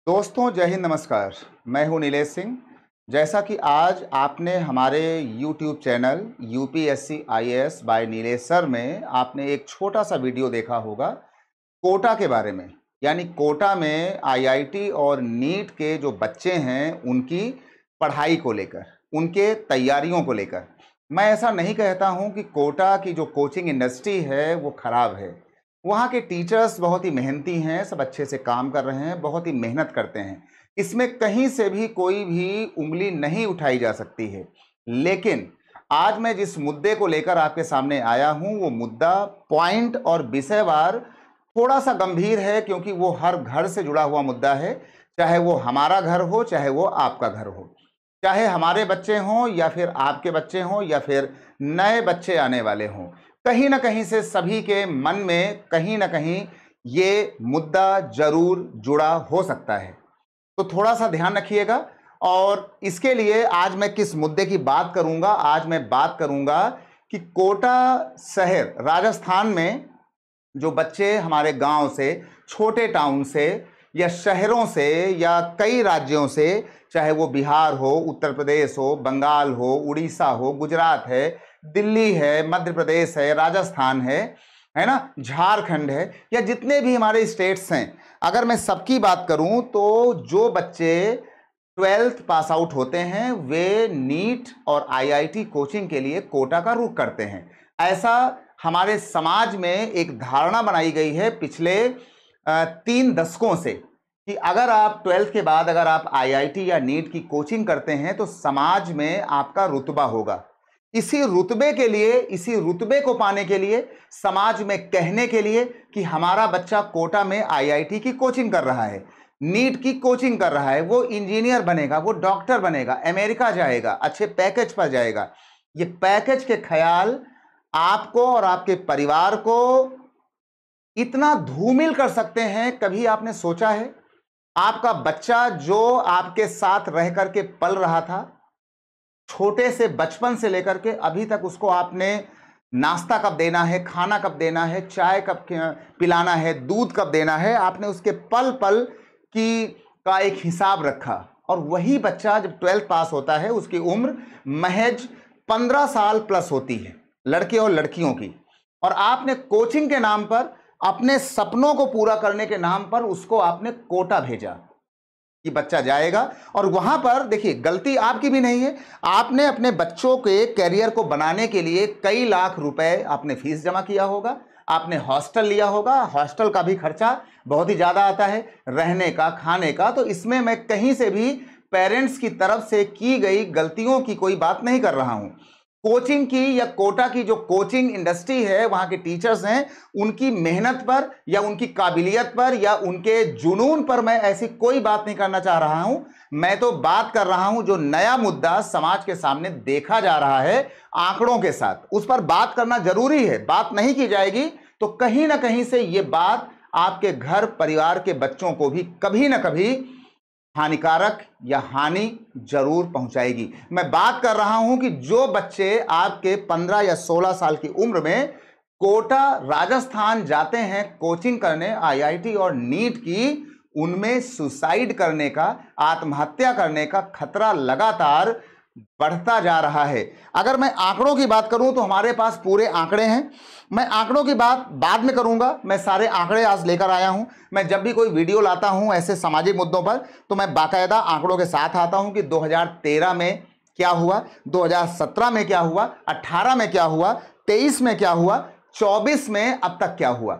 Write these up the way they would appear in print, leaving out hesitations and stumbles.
दोस्तों जय हिंद, नमस्कार। मैं हूं नीलेश सिंह। जैसा कि आज आपने हमारे YouTube channel UPSC IAS by Nilesh sir में आपने एक छोटा सा वीडियो देखा होगा कोटा के बारे में। यानी कोटा में आईआईटी और नीट के जो बच्चे हैं उनकी पढ़ाई को लेकर, उनके तैयारियों को लेकर। मैं ऐसा नहीं कहता हूं कि कोटा की जो कोचिंग इंडस्ट्री है वो खराब है। वहाँ के टीचर्स बहुत ही मेहनती हैं, सब अच्छे से काम कर रहे हैं, बहुत ही मेहनत करते हैं। इसमें कहीं से भी कोई भी उंगली नहीं उठाई जा सकती है। लेकिन आज मैं जिस मुद्दे को लेकर आपके सामने आया हूं वो मुद्दा पॉइंट और विषयवार थोड़ा सा गंभीर है, क्योंकि वो हर घर से जुड़ा हुआ मुद्दा है। चाहे वो हमारा घर हो, चाहे वो आपका घर हो, चाहे हमारे बच्चे हों या फिर आपके बच्चे हों या फिर नए बच्चे आने वाले हों, कहीं ना कहीं से सभी के मन में कहीं ना कहीं ये मुद्दा जरूर जुड़ा हो सकता है। तो थोड़ा सा ध्यान रखिएगा। और इसके लिए आज मैं किस मुद्दे की बात करूंगा, आज मैं बात करूंगा कि कोटा शहर राजस्थान में जो बच्चे हमारे गांव से, छोटे टाउन से या शहरों से या कई राज्यों से, चाहे वो बिहार हो, उत्तर प्रदेश हो, बंगाल हो, उड़ीसा हो, गुजरात है, दिल्ली है, मध्य प्रदेश है, राजस्थान है ना, झारखंड है, या जितने भी हमारे स्टेट्स हैं, अगर मैं सबकी बात करूं तो जो बच्चे 12th पास आउट होते हैं वे नीट और आईआईटी कोचिंग के लिए कोटा का रुख करते हैं। ऐसा हमारे समाज में एक धारणा बनाई गई है पिछले 3 दशकों से कि अगर आप 12th के बाद अगर आप आईआईटी या नीट की कोचिंग करते हैं तो समाज में आपका रुतबा होगा। इसी रुतबे के लिए, इसी रुतबे को पाने के लिए, समाज में कहने के लिए कि हमारा बच्चा कोटा में आईआईटी की कोचिंग कर रहा है, नीट की कोचिंग कर रहा है, वो इंजीनियर बनेगा, वो डॉक्टर बनेगा, अमेरिका जाएगा, अच्छे पैकेज पर जाएगा। ये पैकेज के ख्याल आपको और आपके परिवार को इतना धूमिल कर सकते हैं, कभी आपने सोचा है? आपका बच्चा जो आपके साथ रह करके पल रहा था, छोटे से बचपन से लेकर के अभी तक उसको आपने नाश्ता कब देना है, खाना कब देना है, चाय कब पिलाना है, दूध कब देना है, आपने उसके पल पल की का एक हिसाब रखा। और वही बच्चा जब 12th पास होता है उसकी उम्र महज 15 साल प्लस होती है, लड़के और लड़कियों की। और आपने कोचिंग के नाम पर, अपने सपनों को पूरा करने के नाम पर उसको आपने कोटा भेजा कि बच्चा जाएगा। और वहां पर देखिए, गलती आपकी भी नहीं है। आपने अपने बच्चों के कैरियर को बनाने के लिए कई लाख रुपए आपने फीस जमा किया होगा, आपने हॉस्टल लिया होगा, हॉस्टल का भी खर्चा बहुत ही ज्यादा आता है, रहने का, खाने का। तो इसमें मैं कहीं से भी पेरेंट्स की तरफ से की गई गलतियों की कोई बात नहीं कर रहा हूं। कोचिंग की या कोटा की जो कोचिंग इंडस्ट्री है, वहां के टीचर्स हैं, उनकी मेहनत पर या उनकी काबिलियत पर या उनके जुनून पर मैं ऐसी कोई बात नहीं करना चाह रहा हूं। मैं तो बात कर रहा हूं जो नया मुद्दा समाज के सामने देखा जा रहा है आंकड़ों के साथ, उस पर बात करना जरूरी है। बात नहीं की जाएगी तो कहीं ना कहीं से यह बात आपके घर परिवार के बच्चों को भी कभी ना कभी हानिकारक या हानि जरूर पहुंचाएगी। मैं बात कर रहा हूं कि जो बच्चे आपके 15 या 16 साल की उम्र में कोटा राजस्थान जाते हैं कोचिंग करने आईआईटी और नीट की, उनमें सुसाइड करने का, आत्महत्या करने का खतरा लगातार बढ़ता जा रहा है। अगर मैं आंकड़ों की बात करूं तो हमारे पास पूरे आंकड़े हैं। मैं आंकड़ों की बात बाद में करूंगा, मैं सारे आंकड़े आज लेकर आया हूं। मैं जब भी कोई वीडियो लाता हूं ऐसे सामाजिक मुद्दों पर तो मैं बाकायदा आंकड़ों के साथ आता हूं कि 2013 में क्या हुआ, 2017 में क्या हुआ, 18 में क्या हुआ, 23 में क्या हुआ, 24 में अब तक क्या हुआ।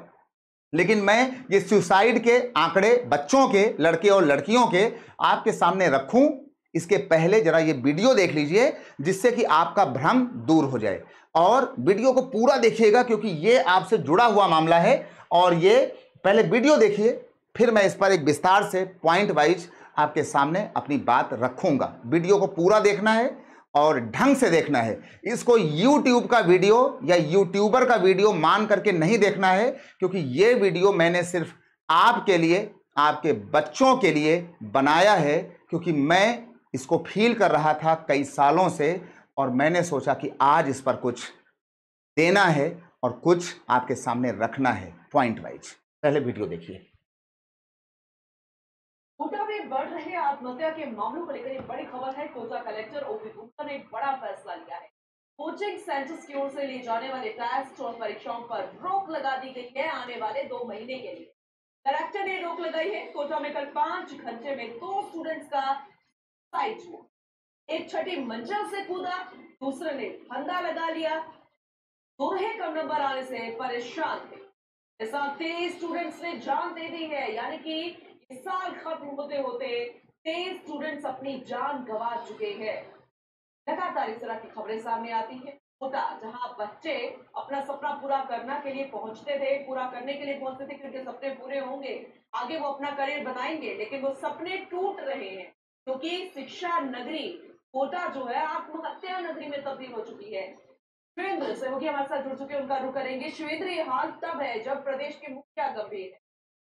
लेकिन मैं ये सुसाइड के आंकड़े बच्चों के, लड़के और लड़कियों के आपके सामने रखूं, इसके पहले जरा ये वीडियो देख लीजिए जिससे कि आपका भ्रम दूर हो जाए। और वीडियो को पूरा देखिएगा क्योंकि ये आपसे जुड़ा हुआ मामला है। और ये पहले वीडियो देखिए, फिर मैं इस पर एक विस्तार से पॉइंट वाइज आपके सामने अपनी बात रखूंगा। वीडियो को पूरा देखना है और ढंग से देखना है। इसको यूट्यूब का वीडियो या यूट्यूबर का वीडियो मान करके नहीं देखना है, क्योंकि ये वीडियो मैंने सिर्फ आपके लिए, आपके बच्चों के लिए बनाया है, क्योंकि मैं इसको फील कर रहा था कई सालों से और मैंने सोचा कि आज इस पर कुछ देना है और कुछ आपके सामने रखना है पॉइंट वाइज। पहले वीडियो देखिए। कोटा में बढ़ रहे आत्महत्या के मामलों को लेकर एक बड़ी खबर है। कोटा कलेक्टर ओपी गुप्ता ने एक बड़ा फैसला लिया है। कोचिंग सेंटर्स की ओर से लिए जाने वाले टेस्ट और परीक्षाओं पर रोक लगा दी गई है आने वाले 2 महीने के लिए। कलेक्टर ने रोक लगाई है। कोटा में कल 5 घंटे में 2 स्टूडेंट्स का साइट हुआ। एक छठी मंजिल से कूदा, दूसरे ने फंदा लगा लिया। दोनों कम नंबर आने से परेशान थे। इस साल 23 स्टूडेंट्स ने जान दे दी है, यानी कि इस साल खत्म होते होते 23 स्टूडेंट्स अपनी जान गंवा चुके हैं। लगातार इस तरह की खबरें सामने आती है। कोटा, जहां बच्चे अपना सपना पूरा करने के लिए पहुंचते थे, पूरा करने के लिए पहुंचते थे कि उनके सपने पूरे होंगे, आगे वो अपना करियर बनाएंगे, लेकिन वो सपने टूट रहे हैं क्योंकि शिक्षा नगरी कोटा जो है आत्महत्या नगरी में तब्दील हो चुकी है। शिवेंद्र सहयोगी हमारे साथ जुड़ चुके हैं, उनका रुख करेंगे। शिवेंद्र, ये हाल तब है जब प्रदेश के मुखिया गंभीर है,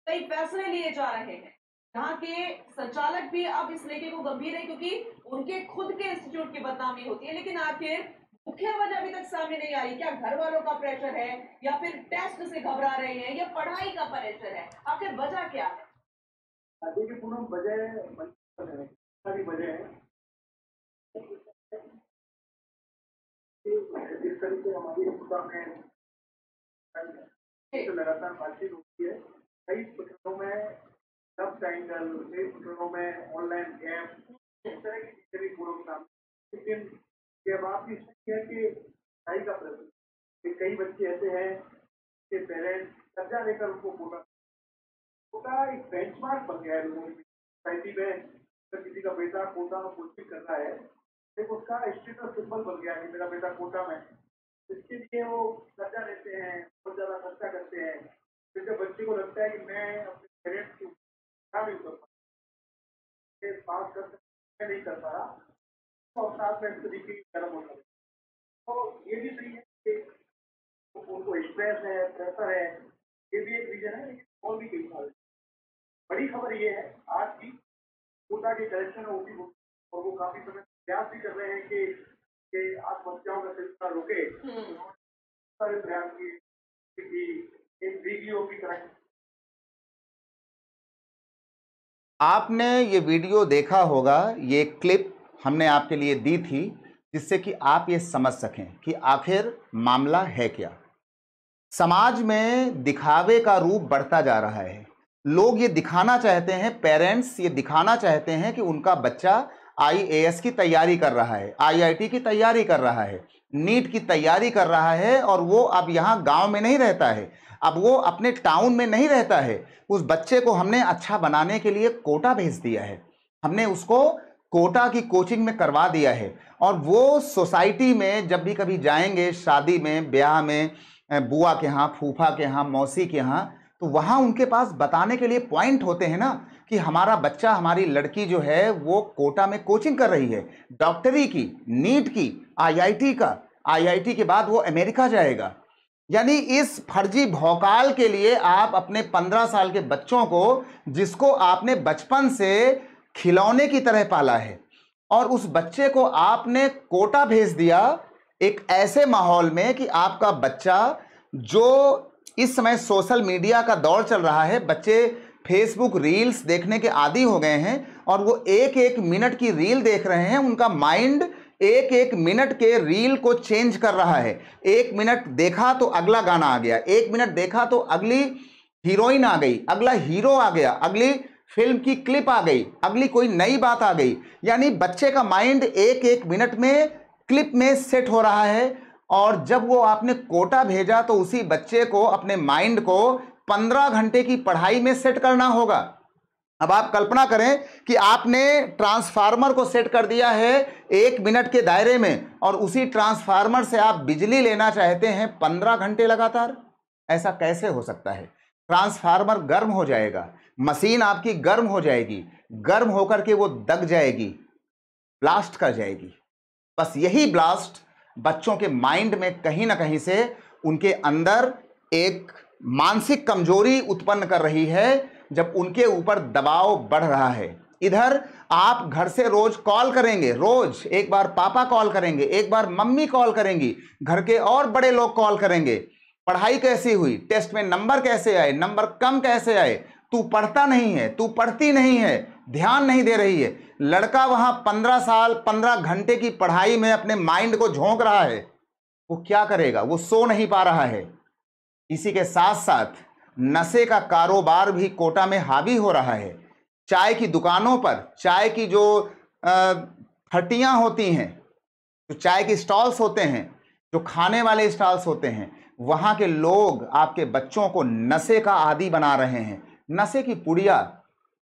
कई फैसले लिए जा रहे हैं। यहाँ के संचालक भी अब इस लेके को गंभीर है क्योंकि उनके खुद के इंस्टीट्यूट की बदनामी होती है, लेकिन आखिर मुख्य वजह अभी तक सामने नहीं आई। क्या घर वालों का प्रेशर है, या फिर टेस्ट से घबरा रहे हैं, या पढ़ाई का प्रेशर है? आखिर वजह क्या है? देखिए, पूनम, वजह है जिस तरीके हमारी कोटा में लगातार बातचीत होती है, कई प्रकरणों में सब टाइटल, कई प्रकरणों में ऑनलाइन गेम, इस तरह की चीजें भी पूर्व सामने। लेकिन ये बात भी सही है कि पढ़ाई का प्रश्न, कई बच्चे ऐसे हैं कि पेरेंट्स कर्जा लेकर उनको कोटा एक बेंचमार्क बन गया है लोगों की सोसाइटी में। अगर किसी का बेटा कोटा में कोचिंग कर रहा है, एक उसका स्टेटस सिंबल बन गया है, मेरा बेटा कोटा में। इसके लिए वो कर्जा लेते हैं, बहुत ज्यादा खर्चा करते हैं। जैसे बच्चे को लगता है कि मैं अपने पेरेंट्स की क्या नहीं कर पा पास कर सकता, नहीं कर पा रहा, और साथ में इस तरीके की गर्म होता है। तो ये भी सही है कि उनको स्ट्रेस है, प्रेशर है, ये भी एक रीजन है। लेकिन और भी कई सारे बड़ी खबर ये है आज की, कोटा के कलेक्शन ओपी और वो काफी समय प्रयास भी कर रहे हैं कि आत्महत्याओं का सिलसिला रुके। सारे प्रयास किए एक वीडियो की तरह। आपने ये वीडियो देखा होगा, ये क्लिप हमने आपके लिए दी थी जिससे कि आप ये समझ सकें कि आखिर मामला है क्या। समाज में दिखावे का रूप बढ़ता जा रहा है। लोग ये दिखाना चाहते हैं, पेरेंट्स ये दिखाना चाहते हैं कि उनका बच्चा IAS की तैयारी कर रहा है, IIT की तैयारी कर रहा है, नीट की तैयारी कर रहा है, और वो अब यहाँ गांव में नहीं रहता है, अब वो अपने टाउन में नहीं रहता है। उस बच्चे को हमने अच्छा बनाने के लिए कोटा भेज दिया है, हमने उसको कोटा की कोचिंग में करवा दिया है। और वो सोसाइटी में जब भी कभी जाएंगे, शादी में, ब्याह में, बुआ के यहाँ, फूफा के यहाँ, मौसी के यहाँ, तो वहाँ उनके पास बताने के लिए पॉइंट होते हैं ना कि हमारा बच्चा, हमारी लड़की जो है वो कोटा में कोचिंग कर रही है, डॉक्टरी की, नीट की, IIT का, IIT के बाद वो अमेरिका जाएगा। यानी इस फर्जी भौकाल के लिए आप अपने 15 साल के बच्चों को, जिसको आपने बचपन से खिलौने की तरह पाला है, और उस बच्चे को आपने कोटा भेज दिया एक ऐसे माहौल में कि आपका बच्चा, जो इस समय सोशल मीडिया का दौर चल रहा है, बच्चे फेसबुक रील्स देखने के आदी हो गए हैं और वो एक एक मिनट की रील देख रहे हैं। उनका माइंड एक एक मिनट के रील को चेंज कर रहा है। 1 मिनट देखा तो अगला गाना आ गया, 1 मिनट देखा तो अगली हीरोइन आ गई, अगला हीरो आ गया, अगली फिल्म की क्लिप आ गई, अगली कोई नई बात आ गई। यानी बच्चे का माइंड एक एक मिनट में क्लिप में सेट हो रहा है। और जब वो आपने कोटा भेजा तो उसी बच्चे को, अपने माइंड को 15 घंटे की पढ़ाई में सेट करना होगा। अब आप कल्पना करें कि आपने ट्रांसफार्मर को सेट कर दिया है 1 मिनट के दायरे में, और उसी ट्रांसफार्मर से आप बिजली लेना चाहते हैं 15 घंटे लगातार। ऐसा कैसे हो सकता है? ट्रांसफार्मर गर्म हो जाएगा, मशीन आपकी गर्म हो जाएगी, गर्म होकर के वो दग जाएगी, ब्लास्ट कर जाएगी। बस यही ब्लास्ट बच्चों के माइंड में कहीं ना कहीं से उनके अंदर एक मानसिक कमजोरी उत्पन्न कर रही है, जब उनके ऊपर दबाव बढ़ रहा है। इधर आप घर से रोज कॉल करेंगे, रोज एक बार पापा कॉल करेंगे, एक बार मम्मी कॉल करेंगी, घर के और बड़े लोग कॉल करेंगे, पढ़ाई कैसी हुई, टेस्ट में नंबर कैसे आए, नंबर कम कैसे आए, तू पढ़ता नहीं है, तू पढ़ती नहीं है, ध्यान नहीं दे रही है। लड़का वहां 15 साल 15 घंटे की पढ़ाई में अपने माइंड को झोंक रहा है, वो क्या करेगा? वो सो नहीं पा रहा है। इसी के साथ साथ नशे का कारोबार भी कोटा में हावी हो रहा है। चाय की दुकानों पर चाय की जो फटियां होती हैं, जो चाय के स्टॉल्स होते हैं, जो खाने वाले स्टॉल्स होते हैं, वहां के लोग आपके बच्चों को नशे का आदी बना रहे हैं। नशे की पुड़िया,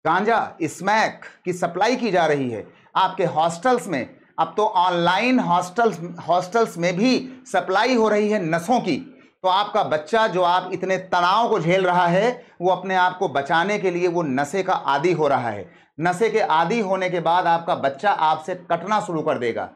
गांजा, स्मैक की सप्लाई की जा रही है आपके हॉस्टल्स में। अब तो ऑनलाइन हॉस्टल्स में भी सप्लाई हो रही है नशों की। तो आपका बच्चा, जो आप इतने तनाव को झेल रहा है, वो अपने आप को बचाने के लिए वो नशे का आदी हो रहा है। नशे के आदी होने के बाद आपका बच्चा आपसे कटना शुरू कर देगा।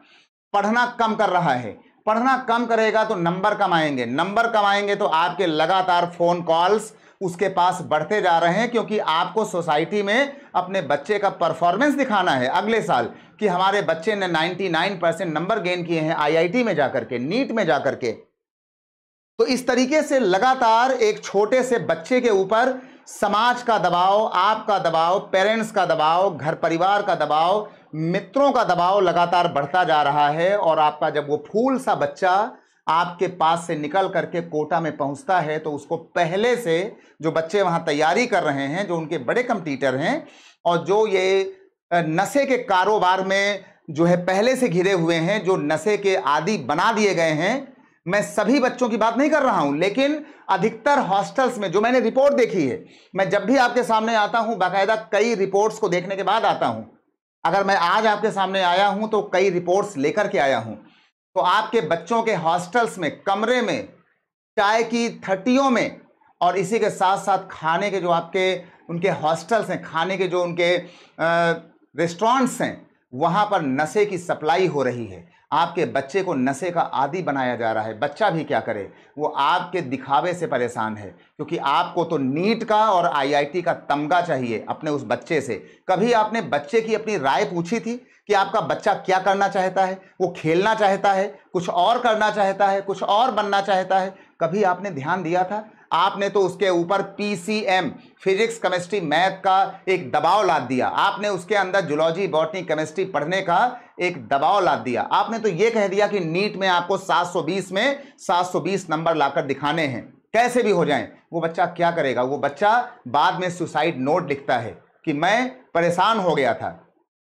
पढ़ना कम कर रहा है, पढ़ना कम करेगा तो नंबर कम आएंगे, नंबर कम आएंगे तो आपके लगातार फोन कॉल्स उसके पास बढ़ते जा रहे हैं, क्योंकि आपको सोसाइटी में अपने बच्चे का परफॉर्मेंस दिखाना है अगले साल कि हमारे बच्चे ने 99% नंबर गेन किए हैं आईआईटी में जाकर के, नीट में जाकर के। तो इस तरीके से लगातार एक छोटे से बच्चे के ऊपर समाज का दबाव, आपका दबाव, पेरेंट्स का दबाव, घर परिवार का दबाव, मित्रों का दबाव लगातार बढ़ता जा रहा है। और आपका जब वो फूल सा बच्चा आपके पास से निकल करके कोटा में पहुंचता है, तो उसको पहले से जो बच्चे वहां तैयारी कर रहे हैं, जो उनके बड़े कंपटीटर हैं और जो ये नशे के कारोबार में जो है पहले से घिरे हुए हैं, जो नशे के आदी बना दिए गए हैं, मैं सभी बच्चों की बात नहीं कर रहा हूं, लेकिन अधिकतर हॉस्टल्स में जो मैंने रिपोर्ट देखी है, मैं जब भी आपके सामने आता हूं बाकायदा कई रिपोर्ट्स को देखने के बाद आता हूं। अगर मैं आज आपके सामने आया हूं तो कई रिपोर्ट्स लेकर के आया हूं। तो आपके बच्चों के हॉस्टल्स में, कमरे में, चाय की थटियों में, और इसी के साथ साथ खाने के जो आपके उनके हॉस्टल्स हैं, खाने के जो उनके रेस्टोरेंट्स हैं, वहां पर नशे की सप्लाई हो रही है। आपके बच्चे को नशे का आदी बनाया जा रहा है। बच्चा भी क्या करे, वो आपके दिखावे से परेशान है, क्योंकि आपको तो नीट का और आईआईटी का तमगा चाहिए अपने उस बच्चे से। कभी आपने बच्चे की अपनी राय पूछी थी कि आपका बच्चा क्या करना चाहता है? वो खेलना चाहता है, कुछ और करना चाहता है, कुछ और बनना चाहता है? कभी आपने ध्यान दिया था? आपने तो उसके ऊपर पीसीएम, फिजिक्स, केमिस्ट्री, मैथ का एक दबाव लाद दिया। आपने उसके अंदर जूलॉजी, बॉटनी, केमिस्ट्री पढ़ने का एक दबाव लाद दिया। आपने तो ये कह दिया कि नीट में आपको 720 में 720 नंबर लाकर दिखाने हैं, कैसे भी हो जाएं। वो बच्चा क्या करेगा? वो बच्चा बाद में सुसाइड नोट लिखता है कि मैं परेशान हो गया था,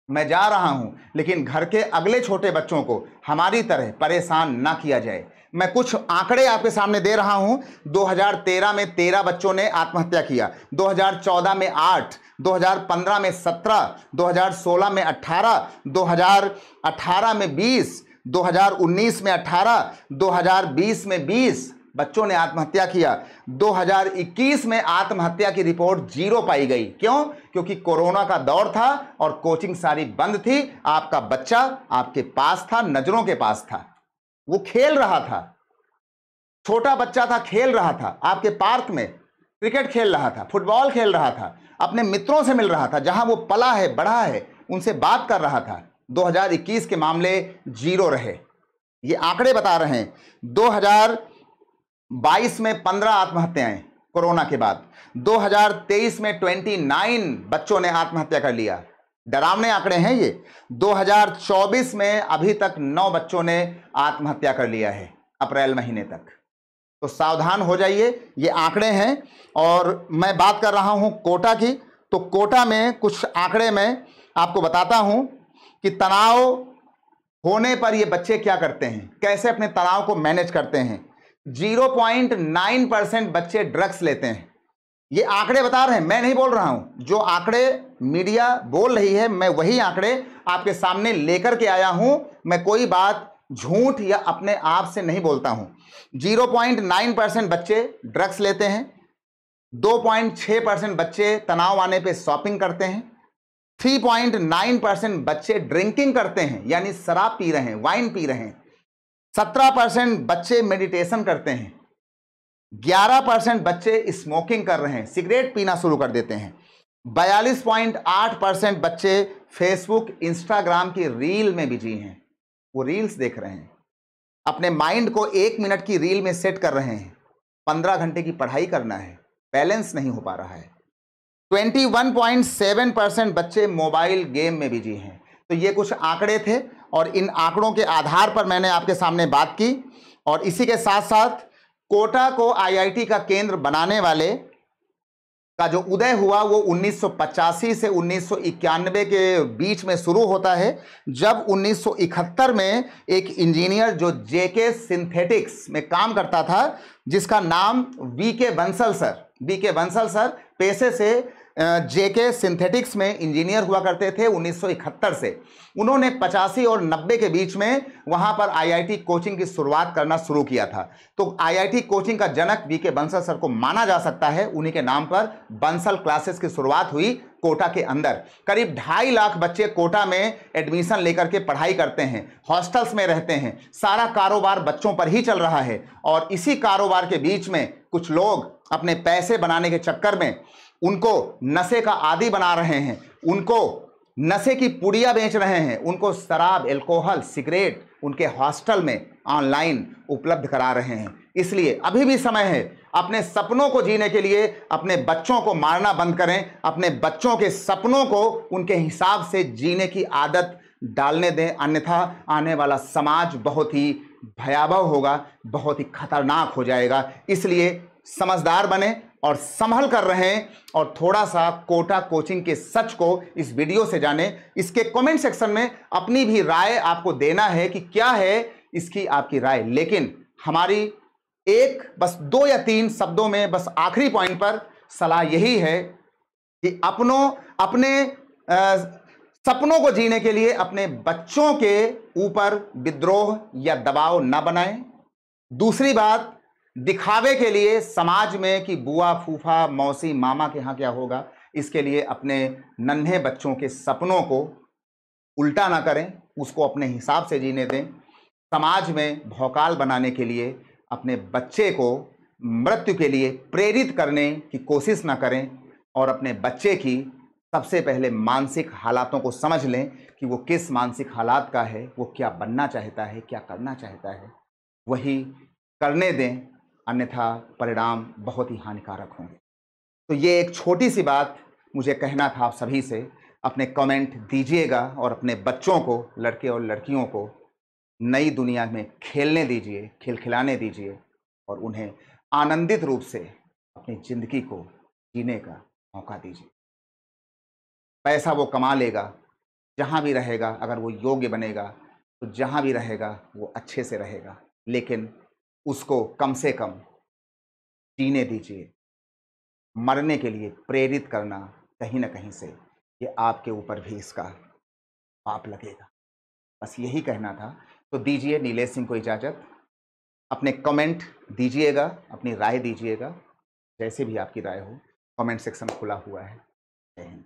मैं जा रहा हूं, लेकिन घर के अगले छोटे बच्चों को हमारी तरह परेशान ना किया जाए। मैं कुछ आंकड़े आपके सामने दे रहा हूं। 2013 में 13 बच्चों ने आत्महत्या किया, 2014 में 8, 2015 में 17, 2016 में 18, 2018 में 20, 2019 में 18, 2020 में 20 बच्चों ने आत्महत्या किया। 2021 में आत्महत्या की रिपोर्ट 0 पाई गई। क्यों? क्योंकि कोरोना का दौर था और कोचिंग सारी बंद थी। आपका बच्चा आपके पास था, नजरों के पास था, वो खेल रहा था, छोटा बच्चा था, खेल रहा था, आपके पार्क में क्रिकेट खेल रहा था, फुटबॉल खेल रहा था, अपने मित्रों से मिल रहा था, जहां वो पला है, बढ़ा है, उनसे बात कर रहा था। 2021 के मामले 0 रहे, ये आंकड़े बता रहे हैं। 2022 में 15 आत्महत्याएं कोरोना के बाद, 2023 में 29 बच्चों ने आत्महत्या कर लिया। डरावने आंकड़े हैं ये। 2024 में अभी तक 9 बच्चों ने आत्महत्या कर लिया है अप्रैल महीने तक। तो सावधान हो जाइए, ये आंकड़े हैं। और मैं बात कर रहा हूं कोटा की, तो कोटा में कुछ आंकड़े मैं आपको बताता हूं कि तनाव होने पर ये बच्चे क्या करते हैं, कैसे अपने तनाव को मैनेज करते हैं। 0.9% बच्चे ड्रग्स लेते हैं। ये आंकड़े बता रहे हैं, मैं नहीं बोल रहा हूं। जो आंकड़े मीडिया बोल रही है, मैं वही आंकड़े आपके सामने लेकर के आया हूं। मैं कोई बात झूठ या अपने आप से नहीं बोलता हूं। 0.9% बच्चे ड्रग्स लेते हैं, 2.6% बच्चे तनाव आने पे शॉपिंग करते हैं, 3.9% बच्चे ड्रिंकिंग करते हैं, यानी शराब पी रहे हैं, वाइन पी रहे हैं, 17% बच्चे मेडिटेशन करते हैं, 11% बच्चे स्मोकिंग कर रहे हैं, सिगरेट पीना शुरू कर देते हैं, 42.8% बच्चे फेसबुक, इंस्टाग्राम की रील में बिजी हैं, वो रील्स देख रहे हैं, अपने माइंड को 1 मिनट की रील में सेट कर रहे हैं। 15 घंटे की पढ़ाई करना है, बैलेंस नहीं हो पा रहा है। 21.7% बच्चे मोबाइल गेम में बिजी हैं। तो ये कुछ आंकड़े थे और इन आंकड़ों के आधार पर मैंने आपके सामने बात की। और इसी के साथ साथ कोटा को आईआईटी का केंद्र बनाने वाले का जो उदय हुआ वो 1985 से 1991 के बीच में शुरू होता है, जब 1971 में एक इंजीनियर जो जेके सिंथेटिक्स में काम करता था, जिसका नाम वीके बंसल सर पेशे से जेके सिंथेटिक्स में इंजीनियर हुआ करते थे 1971 से। उन्होंने 85 और 90 के बीच में वहां पर आईआईटी कोचिंग की शुरुआत करना शुरू किया था। तो आईआईटी कोचिंग का जनक वीके बंसल सर को माना जा सकता है। उन्हीं के नाम पर बंसल क्लासेस की शुरुआत हुई कोटा के अंदर। करीब 2.5 लाख बच्चे कोटा में एडमिशन लेकर के पढ़ाई करते हैं, हॉस्टल्स में रहते हैं। सारा कारोबार बच्चों पर ही चल रहा है और इसी कारोबार के बीच में कुछ लोग अपने पैसे बनाने के चक्कर में उनको नशे का आदी बना रहे हैं, उनको नशे की पुड़िया बेच रहे हैं, उनको शराब, एल्कोहल, सिगरेट उनके हॉस्टल में ऑनलाइन उपलब्ध करा रहे हैं। इसलिए अभी भी समय है, अपने सपनों को जीने के लिए अपने बच्चों को मारना बंद करें, अपने बच्चों के सपनों को उनके हिसाब से जीने की आदत डालने दें, अन्यथा आने वाला समाज बहुत ही भयावह होगा, बहुत ही खतरनाक हो जाएगा। इसलिए समझदार बने और संभल कर रहें और थोड़ा सा कोटा कोचिंग के सच को इस वीडियो से जानें। इसके कमेंट सेक्शन में अपनी भी राय आपको देना है कि क्या है इसकी आपकी राय। लेकिन हमारी एक बस 2 या 3 शब्दों में बस आखिरी पॉइंट पर सलाह यही है कि अपने सपनों को जीने के लिए अपने बच्चों के ऊपर विद्रोह या दबाव न बनाएं। दूसरी बात, दिखावे के लिए समाज में कि बुआ, फूफा, मौसी, मामा के यहाँ क्या होगा, इसके लिए अपने नन्हे बच्चों के सपनों को उल्टा ना करें, उसको अपने हिसाब से जीने दें। समाज में भौकाल बनाने के लिए अपने बच्चे को मृत्यु के लिए प्रेरित करने की कोशिश ना करें और अपने बच्चे की सबसे पहले मानसिक हालातों को समझ लें कि वो किस मानसिक हालात का है, वो क्या बनना चाहता है, क्या करना चाहता है, वही करने दें, अन्यथा परिणाम बहुत ही हानिकारक होंगे। तो ये एक छोटी सी बात मुझे कहना था आप सभी से। अपने कमेंट दीजिएगा और अपने बच्चों को, लड़के और लड़कियों को नई दुनिया में खेलने दीजिए, खिलखिलाने दीजिए और उन्हें आनंदित रूप से अपनी ज़िंदगी को जीने का मौका दीजिए। पैसा वो कमा लेगा, जहाँ भी रहेगा, अगर वो योग्य बनेगा तो जहाँ भी रहेगा वो अच्छे से रहेगा, लेकिन उसको कम से कम जीने दीजिए। मरने के लिए प्रेरित करना कहीं ना कहीं से ये आपके ऊपर भी इसका पाप लगेगा। बस यही कहना था। तो दीजिए नीलेश सिंह को इजाज़त। अपने कमेंट दीजिएगा, अपनी राय दीजिएगा, जैसे भी आपकी राय हो। कमेंट सेक्शन खुला हुआ है। जय हिंद।